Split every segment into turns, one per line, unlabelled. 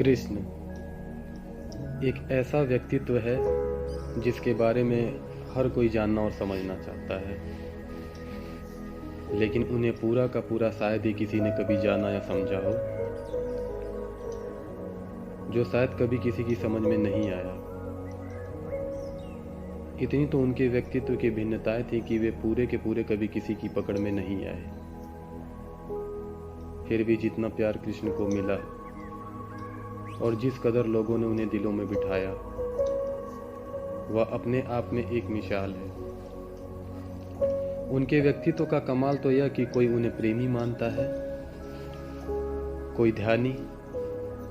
कृष्ण एक ऐसा व्यक्तित्व है जिसके बारे में हर कोई जानना और समझना चाहता है, लेकिन उन्हें पूरा का पूरा शायद ही किसी ने कभी जाना या समझा हो, जो शायद कभी किसी की समझ में नहीं आया। इतनी तो उनके व्यक्तित्व की भिन्नताएं थी कि वे पूरे के पूरे कभी किसी की पकड़ में नहीं आए। फिर भी जितना प्यार कृष्ण को मिला और जिस कदर लोगों ने उन्हें दिलों में बिठाया, वह अपने आप में एक मिसाल है। उनके व्यक्तित्व का कमाल तो यह कि कोई उन्हें प्रेमी मानता है, कोई ध्यानी,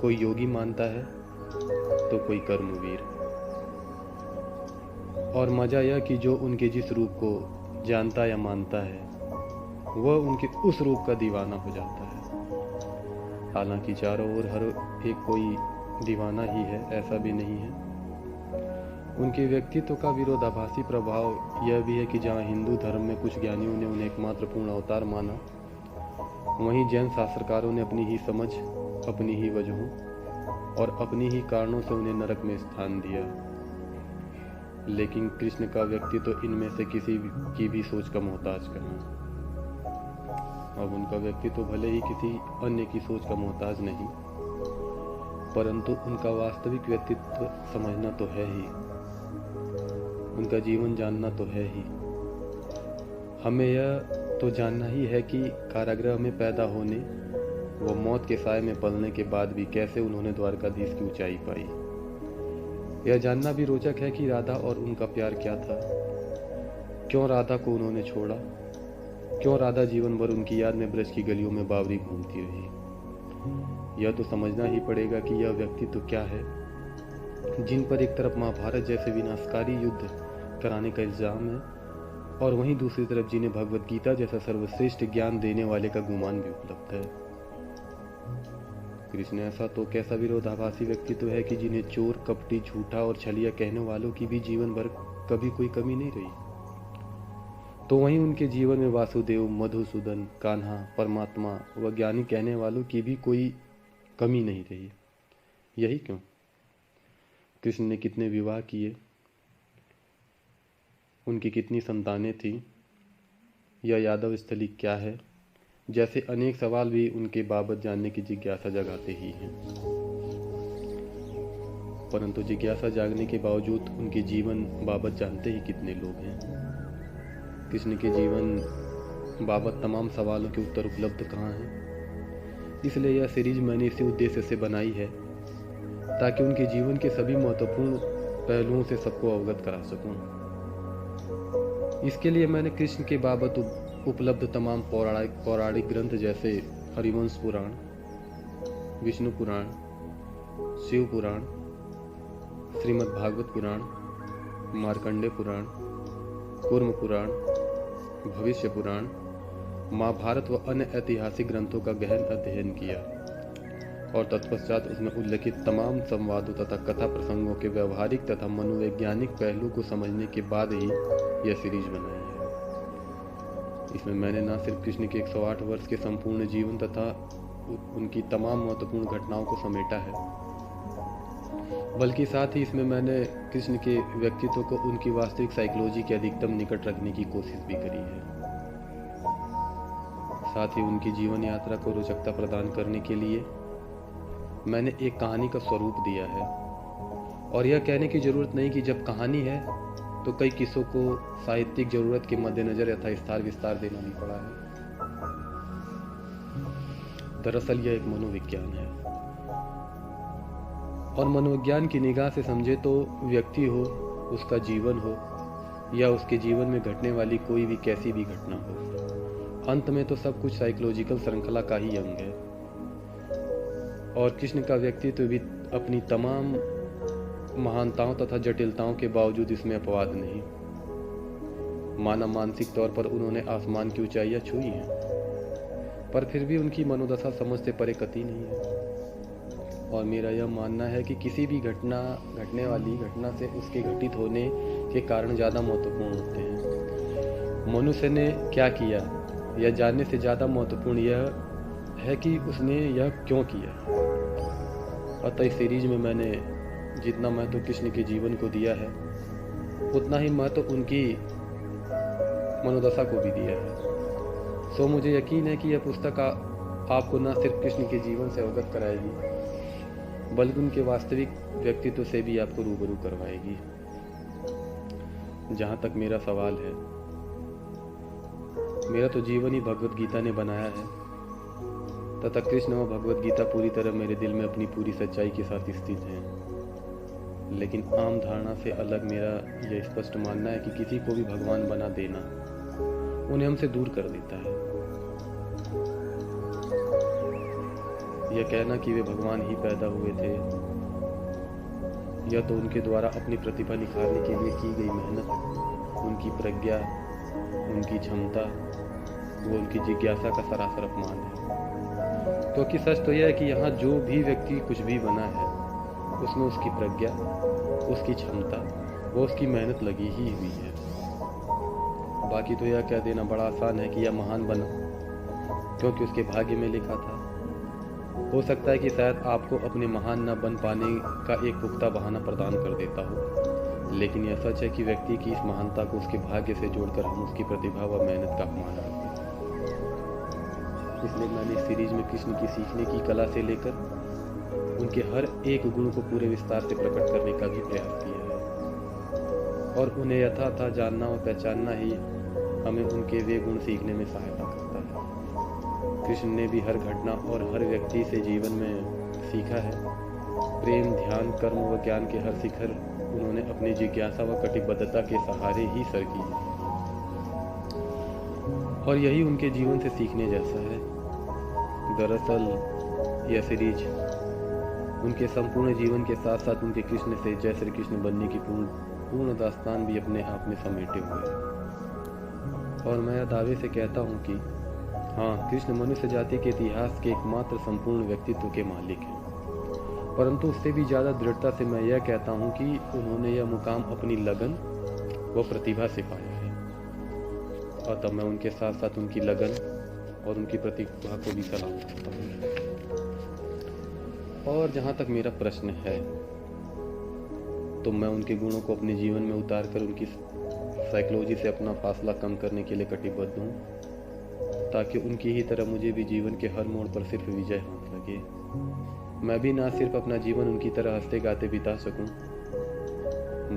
कोई योगी मानता है, तो कोई कर्मवीर। और मजा यह कि जो उनके जिस रूप को जानता या मानता है, वह उनके उस रूप का दीवाना हो जाता है। हालांकि चारों ओर हर एक कोई दीवाना ही है, ऐसा भी नहीं है। उनके व्यक्तित्व का विरोधाभासी प्रभाव यह भी है कि जहाँ हिंदू धर्म में कुछ ज्ञानियों ने उन्हें एकमात्र पूर्ण अवतार माना, वहीं जैन शास्त्रकारों ने अपनी ही समझ, अपनी ही वजहों और अपनी ही कारणों से उन्हें नरक में स्थान दिया। लेकिन कृष्ण का व्यक्तित्व इनमें से किसी की भी सोच का मोहताज कहाँ। अब उनका व्यक्तित्व भले ही किसी अन्य की सोच का मोहताज नहीं, परंतु उनका वास्तविक व्यक्तित्व समझना तो है ही, उनका जीवन जानना तो है ही। हमें यह तो जानना ही है कि कारागृह में पैदा होने व मौत के साए में पलने के बाद भी कैसे उन्होंने द्वारकाधीश की ऊंचाई पाई। यह जानना भी रोचक है कि राधा और उनका प्यार क्या था, क्यों राधा को उन्होंने छोड़ा, क्यों राधा जीवन भर उनकी याद में ब्रज की गलियों में बावरी घूमती रही। यह तो समझना ही पड़ेगा कि यह व्यक्तित्व क्या है जिन पर एक तरफ महाभारत जैसे विनाशकारी युद्ध कराने का इल्जाम है और वहीं दूसरी तरफ जिन्हें भगवत गीता जैसा सर्वश्रेष्ठ ज्ञान देने वाले का गुमान भी उपलब्ध है। कृष्ण ऐसा तो कैसा विरोधाभासी व्यक्तित्व है कि जिन्हें चोर, कपटी, झूठा और छलिया कहने वालों की भी जीवन भर कभी कोई कमी नहीं रही, तो वहीं उनके जीवन में वासुदेव, मधुसूदन, कान्हा, परमात्मा व ज्ञानी कहने वालों की भी कोई कमी नहीं रही। यही क्यों? कृष्ण ने कितने विवाह किए, उनकी कितनी संतानें थीं, यह यादव स्थली क्या है, जैसे अनेक सवाल भी उनके बाबत जानने की जिज्ञासा जगाते ही हैं। परंतु जिज्ञासा जागने के बावजूद उनके जीवन बाबत जानते ही कितने लोग हैं। कृष्ण के जीवन बाबत तमाम सवालों के उत्तर उपलब्ध कहाँ हैं। इसलिए यह सीरीज मैंने इसी उद्देश्य से बनाई है ताकि उनके जीवन के सभी महत्वपूर्ण पहलुओं से सबको अवगत करा सकूं। इसके लिए मैंने कृष्ण के बाबत उपलब्ध तमाम पौराणिक ग्रंथ जैसे हरिवंश पुराण, विष्णु पुराण, शिव पुराण, श्रीमद् भागवत पुराण, मार्कंडेय पुराण, कूर्म पुराण, भविष्य पुराण, महाभारत व अन्य ऐतिहासिक ग्रंथों का गहन अध्ययन किया और तत्पश्चात उसमें उल्लेखित तमाम संवादों तथा कथा प्रसंगों के व्यवहारिक तथा मनोवैज्ञानिक पहलू को समझने के बाद ही यह सीरीज बनाई है। इसमें मैंने न सिर्फ कृष्ण के 108 वर्ष के संपूर्ण जीवन तथा उनकी तमाम महत्वपूर्ण घटनाओं को समेटा है, बल्कि साथ ही इसमें मैंने कृष्ण के व्यक्तित्व को उनकी वास्तविक साइकोलॉजी के अधिकतम निकट रखने की कोशिश भी करी है। साथ ही उनकी जीवन यात्रा को रोचकता प्रदान करने के लिए मैंने एक कहानी का स्वरूप दिया है। और यह कहने की जरूरत नहीं कि जब कहानी है तो कई किस्सों को साहित्यिक जरूरत के मद्देनजर यथास्थार विस्तार देना भी पड़ा है। दरअसल यह एक मनोविज्ञान है और मनोविज्ञान की निगाह से समझे तो व्यक्ति हो, उसका जीवन हो या उसके जीवन में घटने वाली कोई भी कैसी भी घटना हो, अंत में तो सब कुछ साइकोलॉजिकल श्रृंखला का ही अंग है। और कृष्ण का व्यक्तित्व भी अपनी तमाम महानताओं तथा जटिलताओं के बावजूद इसमें अपवाद नहीं। माना मानसिक तौर पर उन्होंने आसमान की ऊंचाइयां छुई हैं, पर फिर भी उनकी मनोदशा समझ से परे कतई नहीं है। और मेरा यह मानना है कि किसी भी घटने वाली घटना से उसके घटित होने के कारण ज़्यादा महत्वपूर्ण होते हैं। मनुष्य ने क्या किया यह जानने से ज़्यादा महत्वपूर्ण यह है कि उसने यह क्यों किया। अतः इस सीरीज में मैंने जितना महत्व कृष्ण के जीवन को दिया है, उतना ही महत्व उनकी मनोदशा को भी दिया है। सो मुझे यकीन है कि यह पुस्तक आपको न सिर्फ कृष्ण के जीवन से अवगत कराएगी, बल्कि उनके वास्तविक व्यक्तित्व से भी आपको रूबरू करवाएगी। जहाँ तक मेरा सवाल है, मेरा तो जीवन ही भगवत गीता ने बनाया है तथा कृष्ण और भगवत गीता पूरी तरह मेरे दिल में अपनी पूरी सच्चाई के साथ स्थित हैं। लेकिन आम धारणा से अलग मेरा यह स्पष्ट मानना है कि किसी को भी भगवान बना देना उन्हें हमसे दूर कर देता है। यह कहना कि वे भगवान ही पैदा हुए थे, यह तो उनके द्वारा अपनी प्रतिभा निखारने के लिए की गई मेहनत, उनकी प्रज्ञा, उनकी क्षमता, वो उनकी जिज्ञासा का सरासर अपमान है। क्योंकि सच तो यह है कि यहाँ जो भी व्यक्ति कुछ भी बना है, उसमें उसकी प्रज्ञा, उसकी क्षमता, वो उसकी मेहनत लगी ही हुई है। बाकी तो यह कह देना बड़ा आसान है कि यह महान बना क्योंकि उसके भाग्य में लिखा था। हो सकता है कि शायद आपको अपने महान न बन पाने का एक पुख्ता बहाना प्रदान कर देता हो, लेकिन यह सच है कि व्यक्ति की इस महानता को उसके भाग्य से जोड़कर हम उसकी प्रतिभा व मेहनत का अपमान करते हैं। इसलिए मैंने इस सीरीज में कृष्ण की सीखने की कला से लेकर उनके हर एक गुण को पूरे विस्तार से प्रकट करने का भी प्रयास किया है। और उन्हें यथातथ जानना और पहचानना ही हमें उनके वे गुण सीखने में सहायता करता है। कृष्ण ने भी हर घटना और हर व्यक्ति से जीवन में सीखा है। प्रेम, ध्यान, कर्म व ज्ञान के हर शिखर उन्होंने अपनी जिज्ञासा व कटिबद्धता के सहारे ही सर की है। और यही उनके जीवन से सीखने जैसा है। दरअसल यह सीरीज उनके संपूर्ण जीवन के साथ साथ उनके कृष्ण से जय श्री कृष्ण बनने की पूर्ण दास्तान भी अपने आप में समेटे हुए है। और मैं यह दावे से कहता हूँ कि हाँ, कृष्ण मनुष्य जाति के इतिहास के एकमात्र संपूर्ण व्यक्तित्व के मालिक हैं। परंतु उससे भी ज़्यादा दृढ़ता से मैं यह कहता हूँ कि उन्होंने यह मुकाम अपनी लगन व प्रतिभा से पाया है। और तब मैं उनके साथ साथ उनकी लगन और उनकी प्रतिभा को भी सलाम करता हूँ। और जहाँ तक मेरा प्रश्न है, तो मैं उनके गुणों को अपने जीवन में उतारकर उनकी साइकोलॉजी से अपना फासला कम करने के लिए कटिबद्ध हूँ, ताकि उनकी ही तरह मुझे भी जीवन के हर मोड़ पर सिर्फ विजय हाथ लगे। मैं भी ना सिर्फ अपना जीवन उनकी तरह हंसते गाते बिता सकूं,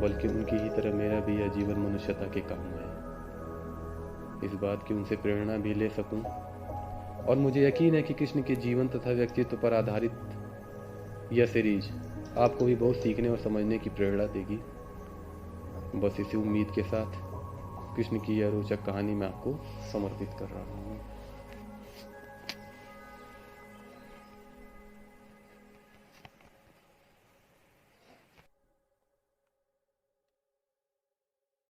बल्कि उनकी ही तरह मेरा भी यह जीवन मनुष्यता के काम है। इस बात की उनसे प्रेरणा भी ले सकूं। और मुझे यकीन है कि कृष्ण के जीवन तथा व्यक्तित्व पर आधारित यह सीरीज आपको भी बहुत सीखने और समझने की प्रेरणा देगी। बस इसी उम्मीद के साथ कृष्ण की यह रोचक कहानी मैं आपको समर्पित कर रहा हूँ।